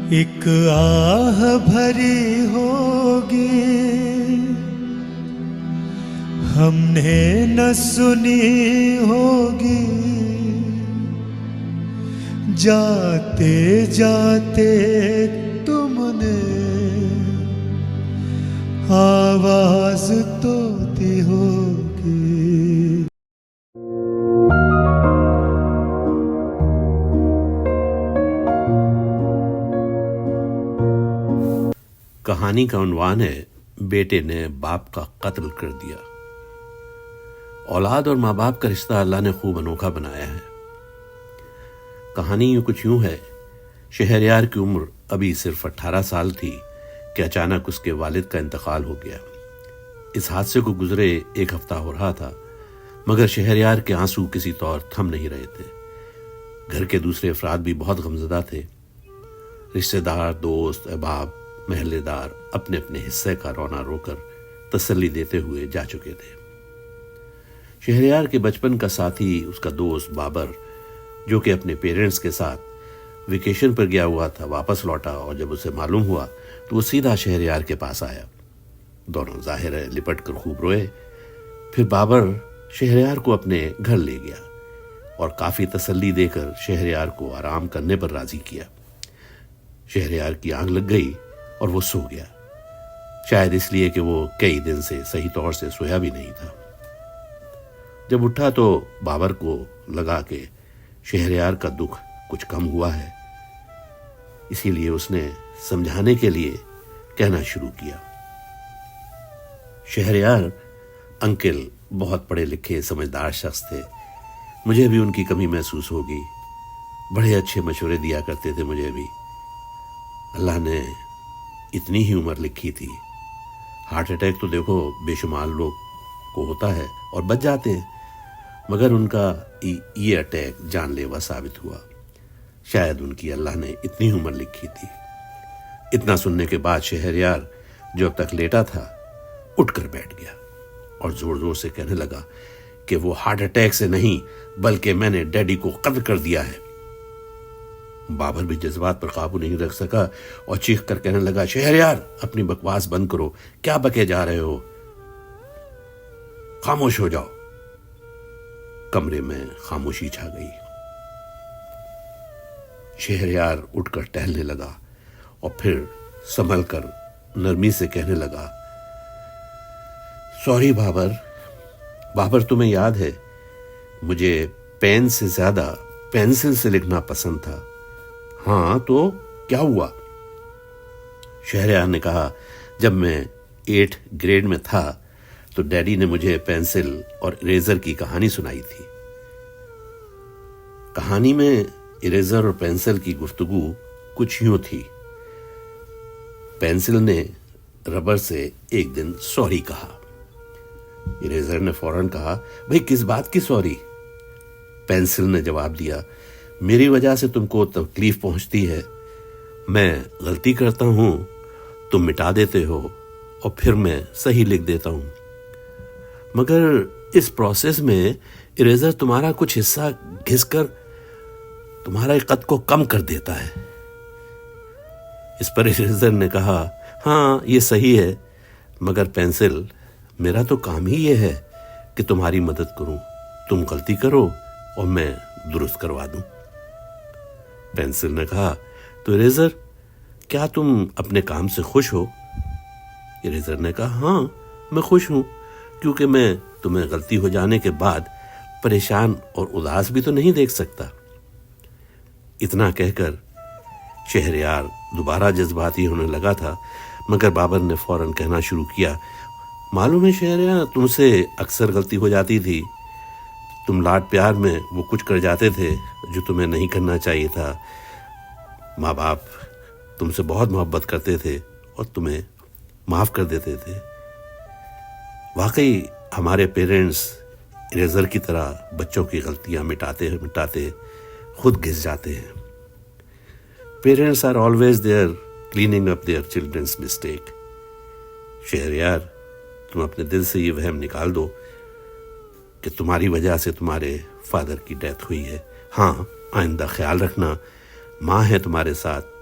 ایک آہ بھری ہوگی ہم نے نہ سنی ہوگی، جاتے جاتے تم نے آواز تو دی ہوگی۔ کہانی کا عنوان ہے بیٹے نے باپ کا قتل کر دیا۔ اولاد اور ماں باپ کا رشتہ اللہ نے خوب انوکھا بنایا ہے۔ کہانی کچھ یوں ہے، شہریار کی عمر ابھی صرف 18 سال تھی کہ اچانک اس کے والد کا انتقال ہو گیا۔ اس حادثے کو گزرے 1 ہفتہ ہو رہا تھا، مگر شہریار کے آنسو کسی طور تھم نہیں رہے تھے۔ گھر کے دوسرے افراد بھی بہت غمزدہ تھے۔ رشتہ دار، دوست، احباب، محلے دار اپنے اپنے حصے کا رونا رو کر تسلی دیتے ہوئے جا چکے تھے۔ شہریار کے بچپن کا ساتھی، اس کا دوست بابر، جو کہ اپنے پیرنٹس کے ساتھ ویکیشن پر گیا ہوا تھا، واپس لوٹا اور جب اسے معلوم ہوا تو وہ سیدھا شہریار کے پاس آیا۔ دونوں ظاہر ہے لپٹ کر خوب روئے۔ پھر بابر شہریار کو اپنے گھر لے گیا اور کافی تسلی دے کر شہریار کو آرام کرنے پر راضی کیا۔ شہریار کی آنکھ لگ گئی اور وہ سو گیا، شاید اس لیے کہ وہ کئی دن سے صحیح طور سے سویا بھی نہیں تھا۔ جب اٹھا تو بابر کو لگا کہ شہریار کا دکھ کچھ کم ہوا ہے، اسی لیے اس نے سمجھانے کے لیے کہنا شروع کیا، شہریار انکل بہت پڑھے لکھے سمجھدار شخص تھے، مجھے بھی ان کی کمی محسوس ہوگی، بڑے اچھے مشورے دیا کرتے تھے مجھے بھی۔ اللہ نے اتنی ہی عمر لکھی تھی، ہارٹ اٹیک تو دیکھو بے شمار لوگ کو ہوتا ہے اور بچ جاتے ہیں، مگر ان کا یہ اٹیک جان لیوا ثابت ہوا۔ شاید ان کی اللہ نے اتنی عمر لکھی تھی۔ اتنا سننے کے بعد شہریار جو اب تک لیٹا تھا اٹھ کر بیٹھ گیا اور زور زور سے کہنے لگا کہ وہ ہارٹ اٹیک سے نہیں بلکہ میں نے ڈیڈی کو قتل کر دیا ہے۔ بابر بھی جذبات پر قابو نہیں رکھ سکا اور چیخ کر کہنے لگا، شہریار اپنی بکواس بند کرو، کیا بکے جا رہے ہو، خاموش ہو جاؤ۔ کمرے میں خاموشی چھا گئی۔ شہریار اٹھ کر ٹہلنے لگا اور پھر سنبھل کر نرمی سے کہنے لگا، سوری بابر، بابر تمہیں یاد ہے مجھے پین سے زیادہ پینسل سے لکھنا پسند تھا۔ ہاں تو کیا ہوا؟ شہریار نے کہا، جب میں 8 گریڈ میں تھا تو ڈیڈی نے مجھے پینسل اور اریزر کی کہانی سنائی تھی۔ کہانی میں اریزر اور پینسل کی گفتگو کچھ یوں تھی، پینسل نے ربر سے ایک دن سوری کہا، اریزر نے فوراً کہا، بھئی کس بات کی سوری؟ پینسل نے جواب دیا، میری وجہ سے تم کو تکلیف پہنچتی ہے، میں غلطی کرتا ہوں، تم مٹا دیتے ہو اور پھر میں صحیح لکھ دیتا ہوں، مگر اس پروسیس میں اریزر تمہارا کچھ حصہ گھس کر تمہارا خط کو کم کر دیتا ہے۔ اس پر اریزر نے کہا، ہاں یہ صحیح ہے، مگر پینسل میرا تو کام ہی یہ ہے کہ تمہاری مدد کروں، تم غلطی کرو اور میں درست کروا دوں۔ پینسل نے کہا، تو اریزر کیا تم اپنے کام سے خوش ہو؟ اریزر نے کہا، ہاں میں خوش ہوں، کیونکہ میں تمہیں غلطی ہو جانے کے بعد پریشان اور اداس بھی تو نہیں دیکھ سکتا۔ اتنا کہہ کر شہریار دوبارہ جذباتی ہونے لگا تھا، مگر بابر نے فوراً کہنا شروع کیا، معلوم ہے شہریار تم سے اکثر غلطی ہو جاتی تھی، تم لاڈ پیار میں وہ کچھ کر جاتے تھے جو تمہیں نہیں کرنا چاہیے تھا، ماں باپ تم سے بہت محبت کرتے تھے اور تمہیں معاف کر دیتے تھے۔ واقعی ہمارے پیرنٹس اریزر کی طرح بچوں کی غلطیاں مٹاتے مٹاتے خود گھس جاتے ہیں۔ Parents are always there cleaning up their childrens mistake. Shahryar تم اپنے دل سے یہ وہم نکال دو کہ تمہاری وجہ سے تمہارے فادر کی ڈیتھ ہوئی ہے۔ ہاں آئندہ خیال رکھنا، ماں ہے تمہارے ساتھ،